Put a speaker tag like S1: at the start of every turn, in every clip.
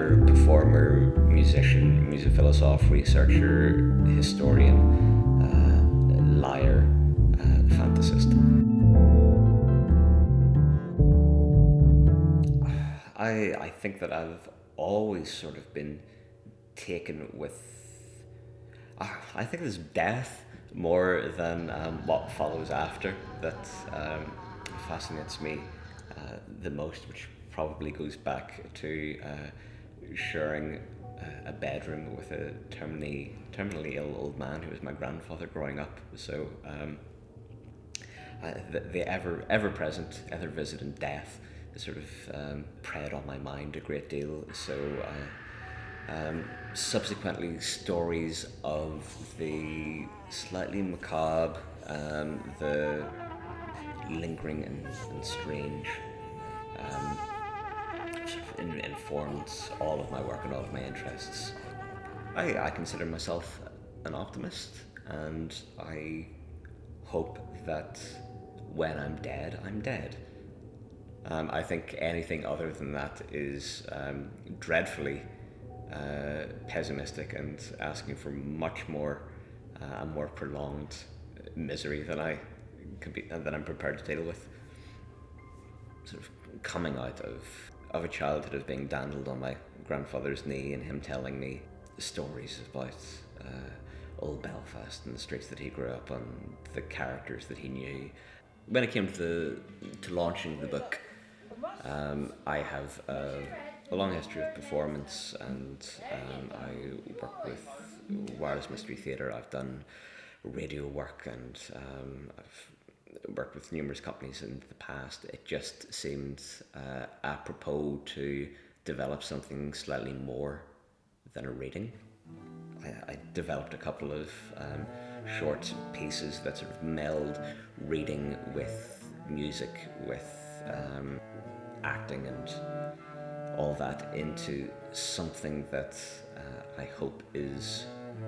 S1: writer, performer, musician, music philosopher, researcher, historian, liar, fantasist. I think that I've always sort of been taken with, I think it's death more than what follows after that fascinates me the most, which probably goes back to sharing a bedroom with a terminally ill old man who was my grandfather growing up. So the ever-present, ever-visitant death sort of preyed on my mind a great deal. So subsequently, stories of the slightly macabre, the lingering and strange sort of informed all of my work and all of my interests. I consider myself an optimist, and I hope that when I'm dead, I'm dead. I think anything other than that is dreadfully pessimistic and asking for much more, a more prolonged misery than I'm prepared to deal with. Sort of coming out of a childhood of being dandled on my grandfather's knee and him telling me stories about old Belfast and the streets that he grew up on, the characters that he knew. When it came to launching the book, I have a long history of performance, and I work with wireless mystery theatre. I've done radio work, and I've worked with numerous companies in the past. It just seemed apropos to develop something slightly more than a reading. I developed a couple of short pieces that sort of meld reading with music, with acting and all that into something that I hope is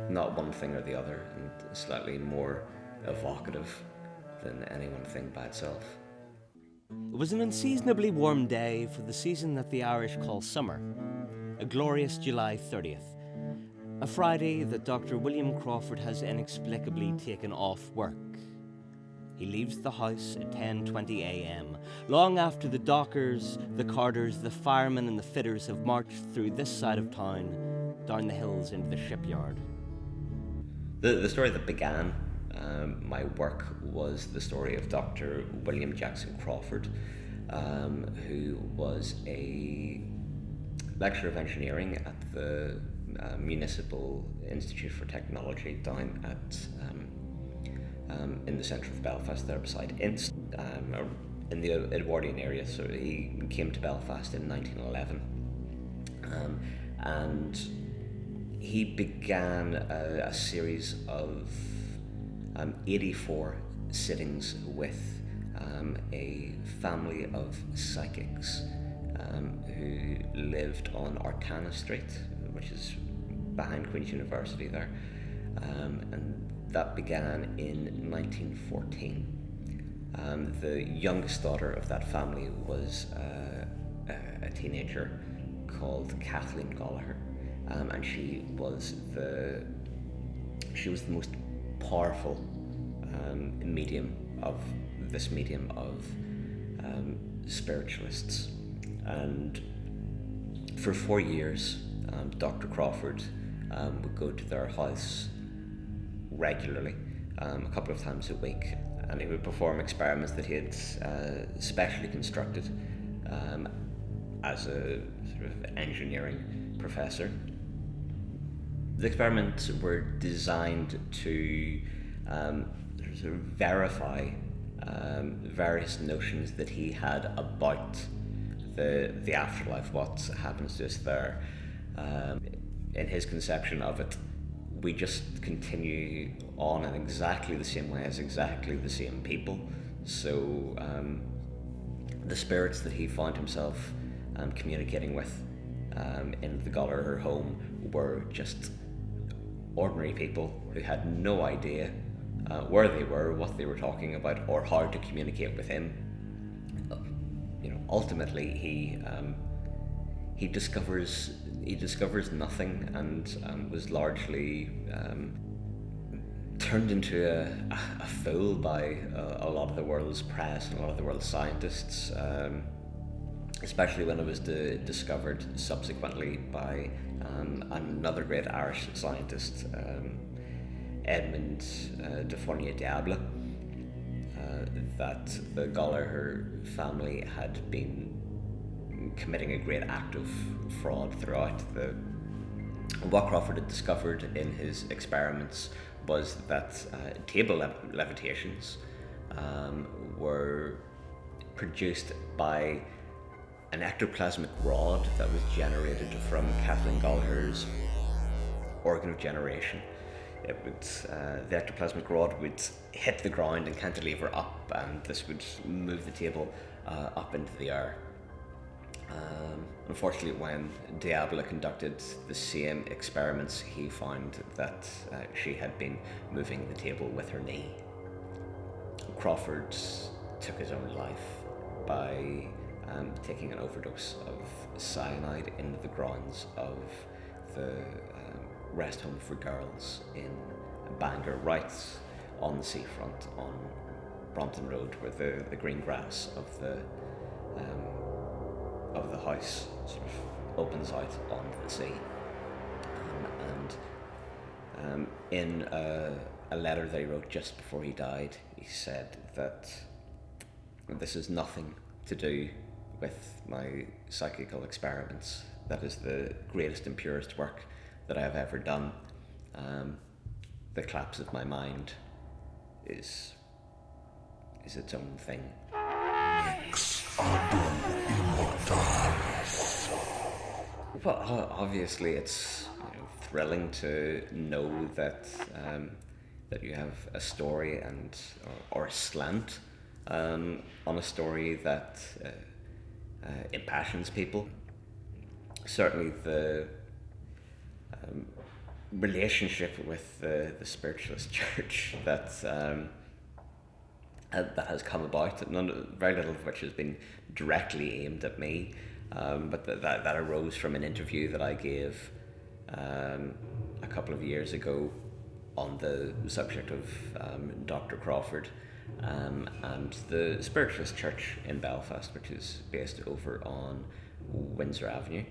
S1: not one thing or the other, and slightly more evocative than any one thing by itself.
S2: It was an unseasonably warm day for the season that the Irish call summer, a glorious July 30th, a Friday that Dr William Crawford has inexplicably taken off work. He leaves the house at 10:20 a.m, long after the dockers, the carders, the firemen and the fitters have marched through this side of town, down the hills into the shipyard.
S1: The story that began my work was the story of Dr William Jackson Crawford, who was a lecturer of engineering at the Municipal Institute for Technology down at in the centre of Belfast, there beside Inst, in the Edwardian area. So he came to Belfast in 1911, and he began a series of 84 sittings with a family of psychics who lived on Artana Street, which is behind Queen's University there, and that began in 1914. The youngest daughter of that family was a teenager called Kathleen Goligher, and she was the most powerful medium of spiritualists. And for 4 years, Dr. Crawford would go to their house regularly, a couple of times a week, and he would perform experiments that he had specially constructed as a sort of engineering professor. The experiments were designed to sort of verify various notions that he had about the afterlife, what happens to us there. In his conception of it, we just continue on in exactly the same way as exactly the same people. So the spirits that he found himself communicating with in the Goligher home were just ordinary people who had no idea where they were, what they were talking about, or how to communicate with him. Ultimately he discovers he discovers nothing and was largely turned into a fool by a lot of the world's press and a lot of the world's scientists, especially when it was discovered subsequently by another great Irish scientist, Edmund de Fournier-Diable, that the Goligher family had been committing a great act of fraud throughout. What Crawford had discovered in his experiments was that table levitations were produced by an ectoplasmic rod that was generated from Kathleen Goligher's organ of generation. It would, the ectoplasmic rod would hit the ground and cantilever up, and this would move the table up into the air. Unfortunately, when Diable conducted the same experiments, he found that she had been moving the table with her knee. Crawford took his own life by taking an overdose of cyanide in the grounds of the rest home for girls in Bangor, right on the seafront on Brompton Road, where the green grass of the house sort of opens out onto the sea. In a letter that he wrote just before he died, he said that this has nothing to do with my psychical experiments. That is the greatest and purest work that I have ever done. The collapse of my mind is its own thing. Well, obviously, it's thrilling to know that that you have a story or a slant on a story that impassions people. Certainly, the relationship with the spiritualist church that has come about, very little of which has been directly aimed at me, but that arose from an interview that I gave a couple of years ago on the subject of Dr. Crawford and the spiritualist church in Belfast, which is based over on Windsor Avenue,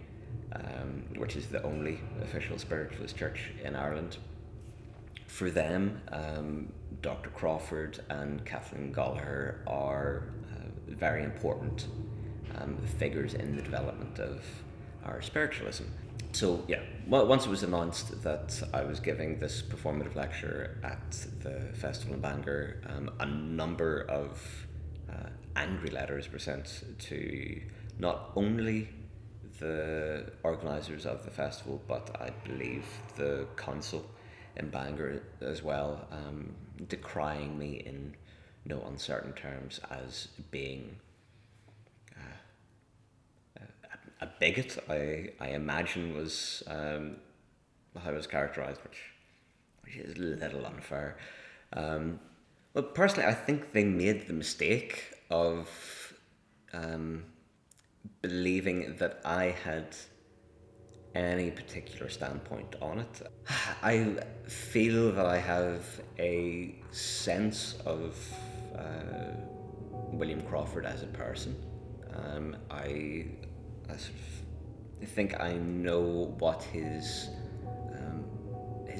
S1: which is the only official spiritualist church in Ireland. For them, Dr. Crawford and Kathleen Goligher are very important figures in the development of our spiritualism. So yeah, once it was announced that I was giving this performative lecture at the festival in Bangor, a number of angry letters were sent to not only the organisers of the festival, but I believe the council in Bangor as well, decrying me in no uncertain terms as being a bigot. I imagine was how I was characterised, which is a little unfair. Well, personally, I think they made the mistake of believing that I had any particular standpoint on it. I feel that I have a sense of William Crawford as a person. I sort of think I know what his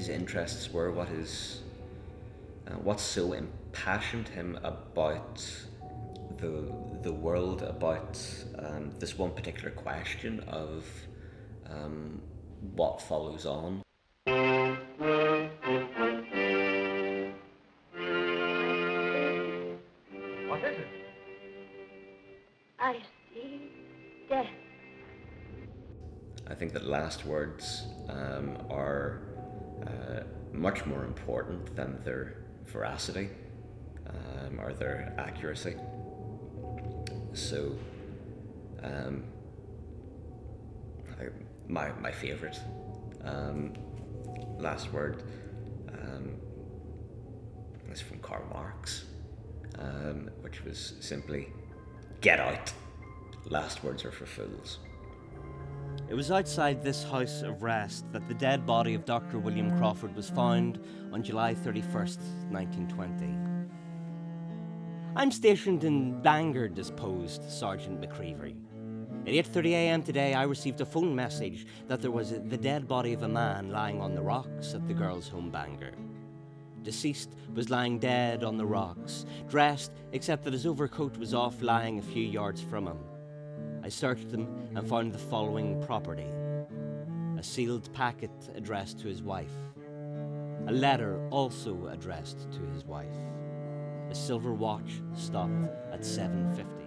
S1: interests were, what so impassioned him about the world, about this one particular question of what follows on.
S3: What is it? I see death.
S1: I think that last words are much more important than their veracity or their accuracy. So, my favourite last word is from Karl Marx, which was simply, "Get out. Last words are for fools."
S2: It was outside this house of rest that the dead body of Dr. William Crawford was found on July 31st, 1920. I'm stationed in Bangor, disposed Sergeant McCreevy. At 8:30 a.m. today, I received a phone message that there was the dead body of a man lying on the rocks at the girls' home Bangor. Deceased was lying dead on the rocks, dressed except that his overcoat was off lying a few yards from him. I searched them and found the following property: a sealed packet addressed to his wife, a letter also addressed to his wife, a silver watch stopped at 7:50.